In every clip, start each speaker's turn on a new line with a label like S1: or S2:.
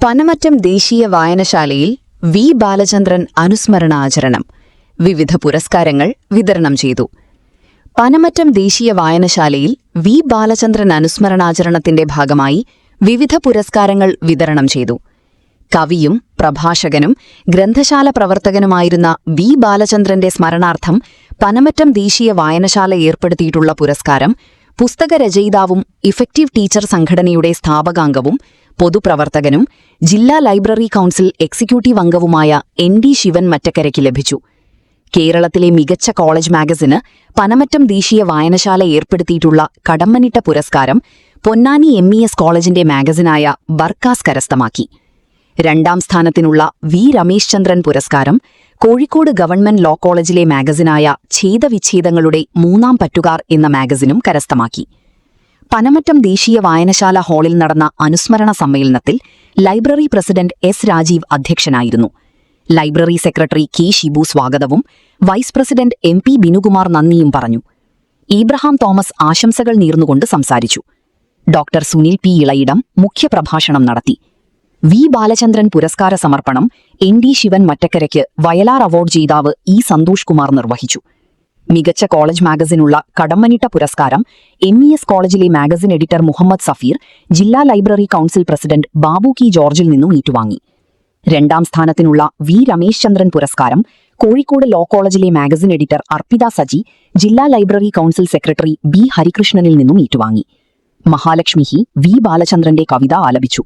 S1: പനമറ്റം ദേശീയ വായനശാലയിൽ വി ബാലചന്ദ്രൻ അനുസ്മരണാചരണം വിവിധ പുരസ്കാരങ്ങൾ വിതരണം ചെയ്തു. പനമറ്റം ദേശീയ വായനശാലയിൽ വി ബാലചന്ദ്രൻ അനുസ്മരണാചരണത്തിന്റെ ഭാഗമായി വിവിധ പുരസ്കാരങ്ങൾ വിതരണം ചെയ്തു. കവിയും പ്രഭാഷകനും ഗ്രന്ഥശാല പ്രവർത്തകനുമായിരുന്ന വി ബാലചന്ദ്രന്റെ സ്മരണാർത്ഥം പനമറ്റം ദേശീയ വായനശാല ഏർപ്പെടുത്തിയിട്ടുള്ള പുരസ്കാരം പുസ്തകരചയിതാവും ഇഫക്റ്റീവ് ടീച്ചർ സംഘടനയുടെ സ്ഥാപകാംഗവും പൊതുപ്രവർത്തകനും ജില്ലാ ലൈബ്രറി കൗൺസിൽ എക്സിക്യൂട്ടീവ് അംഗവുമായ ND ശിവൻ മറ്റക്കരയ്ക്ക് ലഭിച്ചു. കേരളത്തിലെ മികച്ച കോളേജ് മാഗസിന് പനമറ്റം ദേശീയ വായനശാല ഏർപ്പെടുത്തിയിട്ടുള്ള കടമ്മനിട്ട പുരസ്കാരം പൊന്നാനി MES കോളേജിന്റെ മാഗസിനായ ബർക്കാസ് കരസ്ഥമാക്കി. രണ്ടാം സ്ഥാനത്തിനുള്ള വി രമേശ് ചന്ദ്രൻ പുരസ്കാരം കോഴിക്കോട് ഗവൺമെന്റ് ലോ കോളേജിലെ മാഗസിനായ ഛേദവിച്ഛേദങ്ങളുടെ മൂന്നാം പറ്റുകാർ എന്ന മാഗസിനും കരസ്ഥമാക്കി. പനമറ്റം ദേശീയ വായനശാല ഹാളിൽ നടന്ന അനുസ്മരണ സമ്മേളനത്തിൽ ലൈബ്രറി പ്രസിഡന്റ് S രാജീവ് അധ്യക്ഷനായിരുന്നു. ലൈബ്രറി സെക്രട്ടറി K ഷിബു സ്വാഗതവും വൈസ് പ്രസിഡന്റ് MP ബിനുകുമാർ നന്ദിയും പറഞ്ഞു. ഇബ്രഹാം തോമസ് ആശംസകൾ നേർന്നുകൊണ്ട് സംസാരിച്ചു. ഡോക്ടർ സുനിൽ P ഇളയിടം മുഖ്യപ്രഭാഷണം നടത്തി. വി ബാലചന്ദ്രൻ പുരസ്കാര സമർപ്പണം ND ശിവൻ മറ്റക്കരയ്ക്ക് വയലാർ അവാർഡ് ജേതാവ് E സന്തോഷ് കുമാർ നിർവഹിച്ചു. മികച്ച കോളേജ് മാഗസിനുള്ള കടമ്മനിട്ട പുരസ്കാരം MES കോളേജിലെ മാഗസിൻ എഡിറ്റർ മുഹമ്മദ് സഫീർ ജില്ലാ library council president Babu K ജോർജിൽ നിന്നും ഏറ്റുവാങ്ങി. രണ്ടാം സ്ഥാനത്തിനുള്ള വി രമേശ് ചന്ദ്രൻ പുരസ്കാരം കോഴിക്കോട് ലോ കോളേജിലെ മാഗസിൻ എഡിറ്റർ അർപ്പിത സജി ജില്ലാ ലൈബ്രറി കൗൺസിൽ സെക്രട്ടറി B ഹരികൃഷ്ണനിൽ നിന്നും ഏറ്റുവാങ്ങി. മഹാലക്ഷ്മി വി ബാലചന്ദ്രന്റെ കവിത ആലപിച്ചു.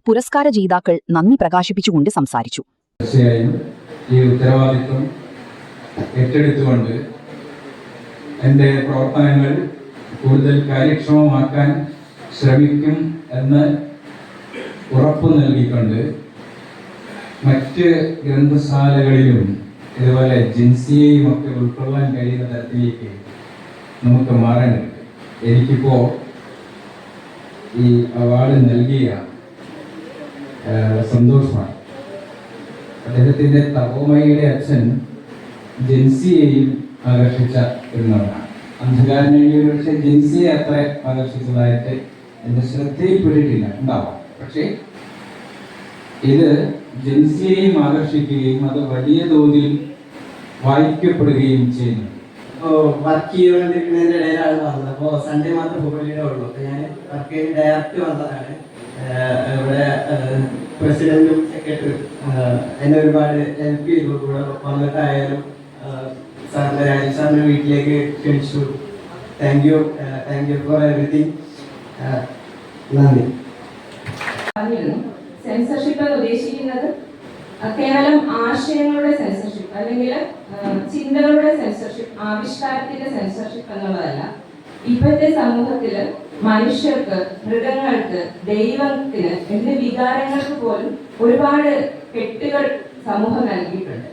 S1: പുരസ്കാര ജേതാക്കൾ നന്ദി പ്രകാശിപ്പിച്ചുകൊണ്ട് സംസാരിച്ചു.
S2: തീർച്ചയായും ഈ ഉത്തരവാദിത്വം ഏറ്റെടുത്തുകൊണ്ട് എൻ്റെ പ്രവർത്തനങ്ങൾ കൂടുതൽ കാര്യക്ഷമമാക്കാൻ ശ്രമിക്കും എന്ന് ഉറപ്പു നൽകിക്കൊണ്ട് മറ്റ് ഗ്രന്ഥശാലകളിലും ഇതുപോലെ ജിൻസിയെയും ഒക്കെ ഉൾക്കൊള്ളാൻ കഴിയുന്ന തരത്തിലേക്ക് നമുക്ക് മാറേണ്ടത്. എനിക്കിപ്പോൾ ഈ അവാർഡ് നൽകിയ സന്തോഷമാണ്. അദ്ദേഹത്തിൻ്റെ തപോമയുടെ അച്ഛൻ ജിൻസിയെയും ആകർഷിച്ച ഒന്നാണ്. അന്ധകാരനെയും പക്ഷേ ജിൻസിയെ അത്ര ആകർഷിച്ചതായിട്ട് എൻ്റെ ശ്രദ്ധയിൽപ്പെട്ടിട്ടില്ല, ഉണ്ടാവാം. പക്ഷേ ഇത് ജിൻസിയെയും ആകർഷിക്കുകയും അത് വലിയ തോതിൽ വായിക്കപ്പെടുകയും ചെയ്യുന്നു.
S3: വർക്ക് ചെയ്തുകൊണ്ടിരിക്കുന്നതിൻ്റെ ഇടയിലാണ് വന്നത്. അപ്പോൾ സൺഡേ മാത്രം ഹോളിഡേ ഉള്ളൂ. അപ്പോൾ ഞാൻ വർക്ക് ചെയ്ത് ഡയറക്റ്റ് വന്നതാണ്. ഇവിടെ പ്രസിഡന്റും സെക്രട്ടറിയും എന്നെ ഒരുപാട് ഹെൽപ്പ് ചെയ്തു. കൂടെ വന്നിട്ടായാലും സാറിൻ്റെ രാജീവ് സാറിൻ്റെ വീട്ടിലേക്ക് ക്ഷണിച്ചു. Thank you for everything. നന്ദി.
S4: സെൻസർഷിപ്പ് എന്ന് ഉദ്ദേശിക്കുന്നത് കേവലം ആശയങ്ങളുടെ സെൻസർഷിപ്പ് അല്ലെങ്കിൽ ചിന്തകളുടെ സെൻസർഷിപ്പ്, ആവിഷ്കാരത്തിന്റെ സെൻസർഷിപ്പ് എന്നുള്ളതല്ല. ഇപ്പോഴത്തെ സമൂഹത്തില് മനുഷ്യർക്ക്, മൃഗങ്ങൾക്ക്, ദൈവത്തിന് എന്ത് വികാരങ്ങൾക്ക് പോലും ഒരുപാട് കെട്ടുകൾ സമൂഹം നൽകിയിട്ടുണ്ട്.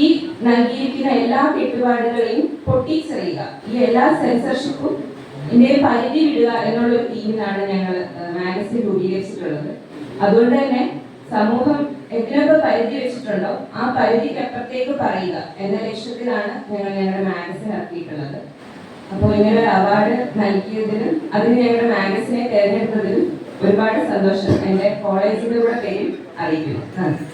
S4: ഈ നൽകിയിരിക്കുന്ന എല്ലാ കെട്ടുപാടുകളെയും പൊട്ടിച്ചെറിയുക, ഈ എല്ലാ സെൻസർഷിപ്പും ഇതിന്റെ പരിധി വിടുക എന്നുള്ളൊരു തീമിനാണ് ഞങ്ങൾ മാഗസിൻ രൂപീകരിച്ചിട്ടുള്ളത്. അതുകൊണ്ട് തന്നെ സമൂഹം എന്തിനൊക്കെ പരിധി വെച്ചിട്ടുണ്ടോ ആ പരിധിക്ക് അപ്പുറത്തേക്ക് പറയുക എന്ന ലക്ഷ്യത്തിലാണ് ഞങ്ങൾ ഞങ്ങളുടെ മാഗസിൻ ഇറക്കിയിട്ടുള്ളത്. അപ്പോൾ ഇങ്ങനെ ഒരു അവാർഡ് നൽകിയതിനും അതിന് ഞങ്ങളുടെ മാഗസിനെ തിരഞ്ഞെടുത്തതിനും ഒരുപാട് സന്തോഷം എൻ്റെ കോളേജിന്റെ കൂടെ പേരും അറിയിക്കുന്നു. നന്ദി.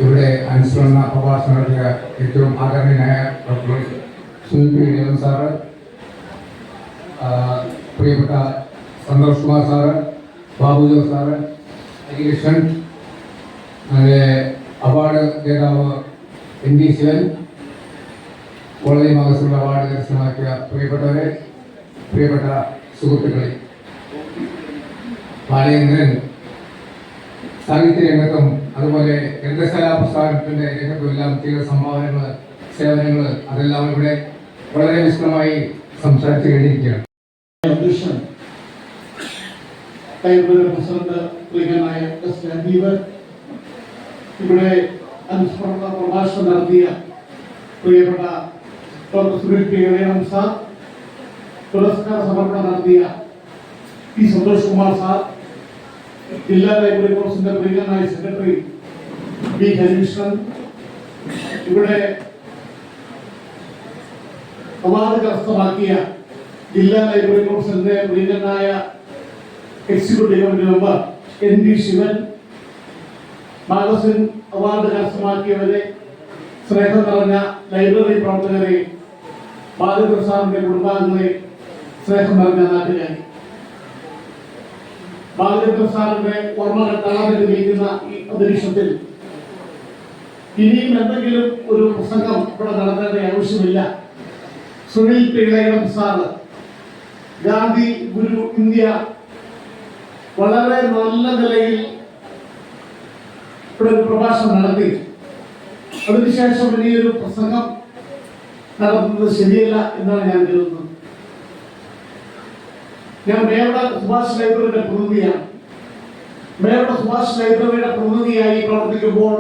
S5: ഇവിടെ അനുസ്മരണ പ്രഭാഷണം നടത്തിയ ഏറ്റവും ആദരണീയനായ doctor Sunil P Devan sir, പ്രിയപ്പെട്ട സന്തോഷ് കുമാർ സാറ്, ബാബുജോ സാറ്, ഹരികൃഷ്ണൻ, അങ്ങനെ അവാർഡ് ജേതാവ് ND Sivan, college magazine award കരസ്ഥമാക്കിയ പ്രിയപ്പെട്ടവരെ, പ്രിയപ്പെട്ട സുഹൃത്തുക്കളെ, ബാലേന്ദ്രൻ സാഹിത്യ രംഗത്തും അതുപോലെ ഗ്രന്ഥശാല പ്രസ്ഥാനത്തിന്റെ രംഗത്തുമെല്ലാം ചെയ്ത സംഭാവനകൾ, സേവനങ്ങൾ, അതെല്ലാം ഇവിടെ വളരെ വിശദമായി സംസാരിച്ചു കഴിഞ്ഞിരിക്കുകയാണ്.
S6: അധ്യക്ഷൻ ലൈബ്രറി പ്രസിഡന്റ് പ്രിയനായ എസ് രാജീവ്, ഇവിടെ അനുസ്മരണ പ്രഭാഷണം നടത്തിയ പ്രിയപ്പെട്ട ഡോക്ടർ സുനിൽ പി ദേവൻ സാർ, പുരസ്കാര സമർപ്പണം നടത്തിയ പി സന്തോഷ് കുമാർ സാർ, ജില്ലാ ലൈബ്രറി കൗൺസിലിന്റെ പ്രിയനായ സെക്രട്ടറി ബി ഹരികൃഷ്ണൻ, ഇവിടെ അവാർഡ് കരസ്ഥമാക്കിയ ജില്ലാ ലൈബ്രറി കൗൺസിലിന്റെ പ്രിയനായ executive committee member ND Shivan, magazine award കരസ്ഥമാക്കിയവരെ, സ്നേഹം നിറഞ്ഞ ലൈബ്രറി പ്രവർത്തകരെ, ബാലേന്ദ്രൻ സാറിന്റെ കുടുംബാംഗങ്ങളെ, സ്നേഹം നിറഞ്ഞ നാട്ടുകാരെ, ബാലേന്ദ്രൻ സാറിന്റെ ഓർമ്മകൾ തളർന്നു നിൽക്കുന്ന ഈ അന്തരീക്ഷത്തിൽ ഇനിയും എന്തെങ്കിലും ഒരു പ്രസംഗം ഇവിടെ നടത്തേണ്ട ആവശ്യമില്ല. സുനിൽ പി ദേവൻ സാറ്, ഗാന്ധി ഗുരു ഇന്ത്യ, വളരെ നല്ല നിലയിൽ ഇവിടെ ഒരു പ്രഭാഷണം നടത്തി. അതിനുശേഷം വലിയൊരു പ്രസംഗം നടത്തുന്നത് ശരിയല്ല എന്നാണ് ഞാൻ കരുതുന്നത്. ഞാൻ മേവട സുഭാഷ് ലൈബ്രറിയുടെ പ്രതിനിധിയാണ്. മേവട സുഭാഷ് ലൈബ്രറിയുടെ പ്രതിനിധിയായി പ്രവർത്തിക്കുമ്പോൾ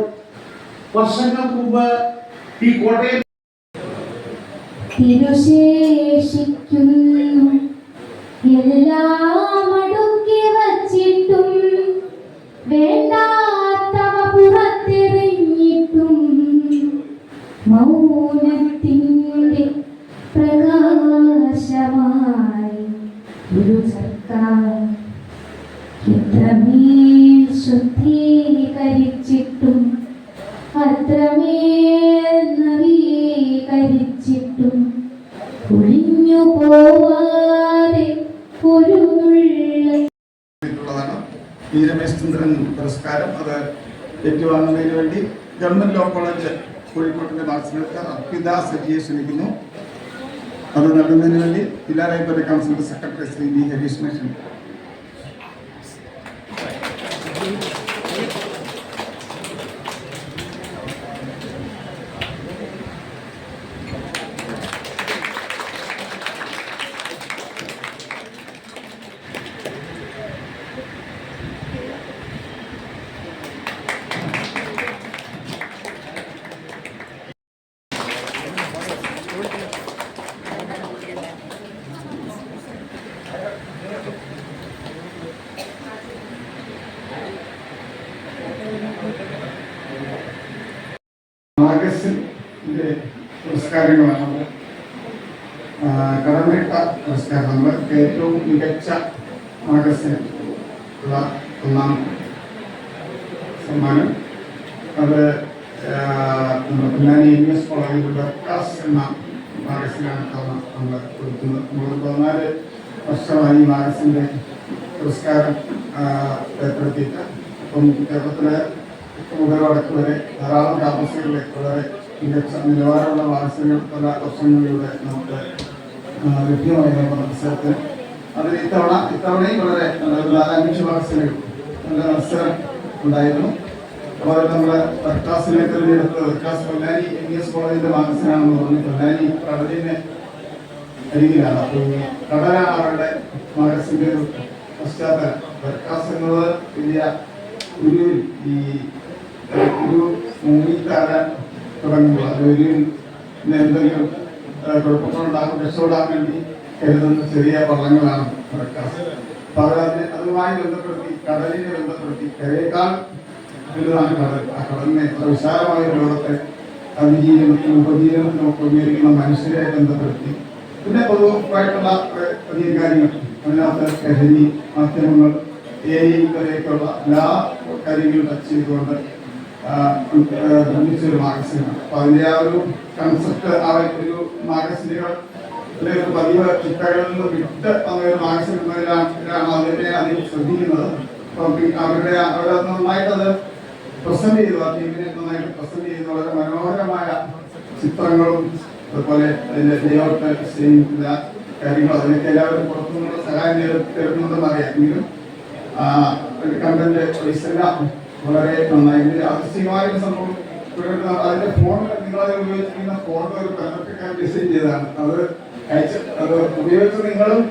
S6: വർഷങ്ങൾക്ക് മുമ്പ് ഈ കോട്ടയം
S7: തിരുശേഷിക്കുന്നു എല്ലാം അടുക്കി വച്ചിട്ടും വേണ്ടാത്തവ പുറത്തെറിഞ്ഞിട്ടും മൗനത്തിൻ്റെ പ്രകാശമായി ഒരു സർക്കാർ എത്രമേൽ ശുദ്ധീകരിച്ചിട്ടും അത്രമേൽ നവീകരിച്ചിട്ടും ഒഴിഞ്ഞു പോവാതെ ഒരു
S8: ഈ രമേശ് ചന്ദ്രൻ പുരസ്കാരം അത് ഏറ്റുവാങ്ങുന്നതിന് വേണ്ടി ഗവൺമെന്റ് ലോ കോളേജ് കോഴിക്കോട്ടിന്റെ മാർച്ചിനെടുത്ത അർപ്പിത സജിയെ ക്ഷണിക്കുന്നു. അത് നൽകുന്നതിന് വേണ്ടി ജില്ലാ ലൈബ്രറി കൗൺസിലിന്റെ സെക്രട്ടറി ശ്രീ ബി ഹരീഷിനെ ക്ഷണിക്കുന്നു. മാഗസിന്റെ പുരസ്കാരങ്ങളാണ്. കടന്നിട്ട പുരസ്കാരം നമ്മൾ ഏറ്റവും മികച്ച മാഗസിൻ ഉള്ള ഒന്നാം സമ്മാനം. അത് പൊന്നാനി MS കോളേജിലുള്ള കാസ് എന്ന മാഗസിനാണ് നമ്മൾ കൊടുക്കുന്നത്. നമ്മൾ 14 വർഷമായി ഈ മാഗസിൻ്റെ പുരസ്കാരം ഏർപ്പെടുത്തിയിട്ട് ഇപ്പം കേരളത്തിലെ മുതൽ വടക്ക് വരെ ധാരാളം ക്യാമ്പസുകളിൽ വളരെ മികച്ച നിലവാരമുള്ള മാഗസിനുകൾ പല വർഷങ്ങളിലൂടെ നമുക്ക് ലഭ്യമായി നമ്മുടെ മത്സരത്തിന്. അതിൽ ഇത്തവണയും വളരെ 4-5 മാഗസിനുകൾ നല്ല മത്സരം ഉണ്ടായിരുന്നു. അപ്പോൾ നമ്മുടെ വർക്കാസിനെ തിരഞ്ഞെടുത്ത് വർക്കാസ് പൊന്നാനി MS കോളേജിന്റെ മാഗസിനാണെന്ന് പറഞ്ഞ് പൊന്നാനി കടലിന് അരികിലാണ്. അപ്പോൾ ഈ കടലാണ് അവരുടെ മാഗസിന്റെ ഒരു പശ്ചാത്തലം. വർക്കാസ് എന്നത് വലിയ ഒരു മൂങ്ങിത്താരാൻ തുടങ്ങുമ്പോൾ അത് ഒരു എന്തെങ്കിലും കുഴപ്പങ്ങളുണ്ടാകും രക്ഷപ്പെടാൻ വേണ്ടി കരുതുന്ന ചെറിയ വള്ളങ്ങളാണ് വർക്കാസ്. അപ്പോൾ അതുമായി ബന്ധപ്പെടുത്തി കടലിനെ ബന്ധപ്പെടുത്തി കരയേക്കാൾ വലുതാണ് കടൽ. ആ കടലിനെ എത്ര വിശാലമായ ലോകത്തെ അതിജീവനത്തിനും ഉപജീവനത്തിനും ഒക്കെ ഉപയോഗിക്കുന്ന മനുഷ്യരെ ബന്ധപ്പെടുത്തി പിന്നെ പൊതുവായിട്ടുള്ള അധികം കാര്യങ്ങൾ അതിനകത്ത് ലഹരി മാധ്യമങ്ങൾ AI വരെയൊക്കെയുള്ള എല്ലാ കാര്യങ്ങളും ടച്ച് ചെയ്തുകൊണ്ട് നിർമ്മിച്ചൊരു മാഗസിനാണ്. അപ്പോൾ അതിൻ്റെ ആ ഒരു കൺസെപ്റ്റ് ആ ഒരു മാഗസിനുകൾ ഒരു പതിവ് ചിട്ടകളിൽ നിന്ന് വിട്ട് ഒരു മാഗസിൻ എന്നതിലാണ് അതിനെ അധികം ശ്രദ്ധിക്കുന്നത്. അപ്പം അവരത് നന്നായിട്ടത് പ്രസന്റ് ചെയ്തു, ആ ടീമിനെ നന്നായിട്ട് പ്രസന്റ് ചെയ്യുന്ന വളരെ മനോഹരമായ ചിത്രങ്ങളും അതുപോലെ അതിൻ്റെ ലേഔട്ട് ചെയ്യുന്ന കാര്യങ്ങൾ അതിനൊക്കെ എല്ലാവരും പുറത്തുനിന്നുള്ള സഹായം തരുന്നുണ്ടെന്ന് അറിയാമെങ്കിലും കണ്ടന്റ് എല്ലാം വളരെ നന്നായി. ആകർഷകമായ ഒരു സംഭവം അതിന്റെ ഫോൺ, നിങ്ങളത് ഉപയോഗിച്ചിരിക്കുന്ന ഫോൺ ഒരു പെർഫെക്റ്റ് ഡിസൈൻ ചെയ്തതാണ്. അത് ഉപയോഗിച്ച് നിങ്ങളും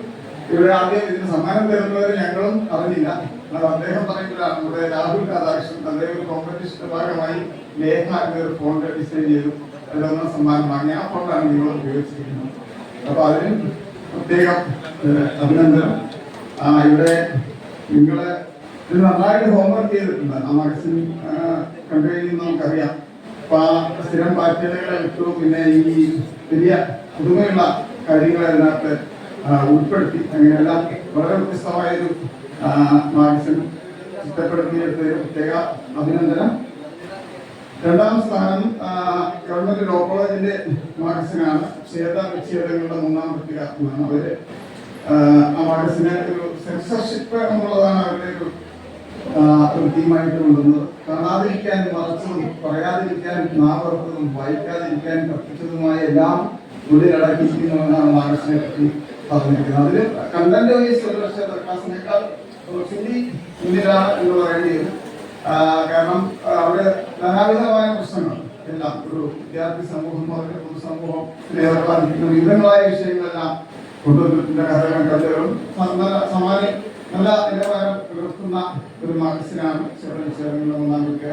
S8: ഇവിടെ ആദ്യം ഇതിന് സമ്മാനം തരുന്നവർ ഞങ്ങളും അറിഞ്ഞില്ല. അത് അദ്ദേഹം പറയുമ്പോഴാണ് നമ്മുടെ രാഹുൽ രാധാകൃഷ്ണൻ അദ്ദേഹം ഒരു കോമ്പറ്റീഷന്റെ ഭാഗമായി ലേഖ എന്നൊരു ഫോൺ ഡിസൈൻ ചെയ്തു, അതിലൊന്നും സമ്മാനം വാങ്ങി. ആ ഫോണിലാണ് നിങ്ങൾ ഉപയോഗിച്ചിരിക്കുന്നത്. അപ്പൊ അതിന് പ്രത്യേകം അഭിനന്ദനം. ഇവിടെ നിങ്ങളെ ഇത് നന്നായിട്ട് ഹോംവർക്ക് ചെയ്തിട്ടുണ്ട്. ആ മാഗസിൻ കണ്ടു കഴിയുമ്പോൾ നമുക്കറിയാം. അപ്പൊ ആ സ്ഥിരം പാറ്റേണുകളെ വിട്ടു, പിന്നെ ഈ വലിയ പുതുമയുള്ള കാര്യങ്ങൾ അതിനകത്ത് ഉൾപ്പെടുത്തി, അങ്ങനെയെല്ലാം വളരെ വ്യത്യസ്തമായൊരു മാഗസിൻ ചിട്ടപ്പെടുത്തിയെടുത്തൊരു പ്രത്യേക അഭിനന്ദനം. രണ്ടാം സ്ഥാനം ഗവൺമെന്റ് ലോ കോളേജിന്റെ മാഗസിനാണ്. ക്ഷേത്രവിച്ഛേദങ്ങളുടെ 3ാം പട്ടികയാണ്. അവര് ആ മാഗസിന് ഒരു സെൻസർഷിപ്പ് എന്നുള്ളതാണ് അവരുടെ ഒരു തീമായിട്ട് കൊണ്ടുവന്നത്. കാണാതിരിക്കാനും മറച്ചതും പറയാതിരിക്കാനും നാവർത്തതും വായിക്കാതിരിക്കാനും കത്തിച്ചതുമായ എല്ലാം ഉള്ളിലടക്കിയിരിക്കുന്നതാണ് മാഗസിനെ പറ്റി പറഞ്ഞിരിക്കുന്നത്. അതിൽ കണ്ടന്റ് വൈസ് ഒരു പക്ഷേ പ്രകാശനേക്കാൾ മുന്നിലാണ് എന്ന് പറയേണ്ടി വരും. കാരണം അവിടെ നാനാവിധമായ പ്രശ്നങ്ങൾ എല്ലാം ഒരു വിദ്യാർത്ഥി സമൂഹം, അവരുടെ പൊതുസമൂഹം ബാധിക്കുന്ന വിവിധങ്ങളായ വിഷയങ്ങളെല്ലാം കൊണ്ടുവന്നിട്ടുണ്ട്. കഥകളും നല്ല നിലവാരം പുലർത്തുന്ന ഒരു മാഗസിനാണ് ക്ഷേത്രവിച്ഛേദങ്ങളുടെ 3ാം പട്ടിക.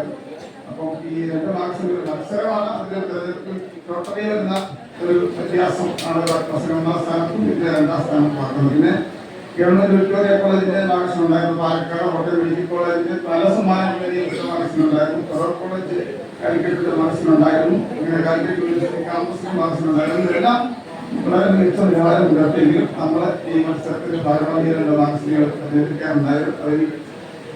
S8: അപ്പോൾ ഈ 2 മാഗസിൻ ഒരു മത്സരമാണ്. അതിന്റെ തെരഞ്ഞെടുപ്പിൽ ടോട്ടലി വരുന്ന ഒരു വ്യത്യാസം ആണ് 1ാം സ്ഥാനത്തും പിന്നെ 2ാം സ്ഥാനം பார்ക്കുന്നത്. പിന്നെ ഗവൺമെന്റ് വിക്ടോറിയ കോളേജിന്റെ മാഗസിൻ ഉണ്ടായിരുന്നു. പാലക്കാട് കോട്ടയം മെഡിക്കൽ കോളേജിന്റെ പല സമ്മാനങ്ങളിൽ മാഗസിൻ ഉണ്ടായിരുന്നു. ഫറൂഖ് കോളേജ് കാലിക്കറ്റ് മാഗസിൻ ഉണ്ടായിരുന്നു. അങ്ങനെ കാലിക്കറ്റ് യൂണിവേഴ്സിറ്റി ക്യാമ്പസിന്റെ മാഗസിൻ ഉണ്ടായിരുന്നു. ഇതെല്ലാം വളരെ മികച്ച നിലവാരം പുലർത്തിയെങ്കിലും നമ്മൾ ഈ മത്സരത്തിൽ ഭാരവാഹികളുടെ മാഗസിനുകൾ അവതരിപ്പിക്കാറുണ്ടായിരുന്നു. അതിൽ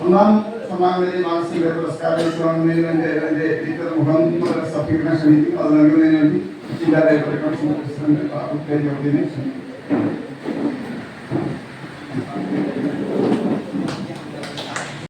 S8: 1ാം സമ്മാനത്തിൽ മാഗസിന്റെ പുരസ്കാരം ഗവൺമെന്റിന് എന്റെ എഡിറ്റർ മുഹമ്മദ് സഫീറിനെ ക്ഷണിക്കും. അത് നൽകുന്നതിന് വേണ്ടി ജില്ലാ ലൈബ്രറി കൗൺസിൽ പ്രസിഡന്റ് ക്ഷണിക്കും.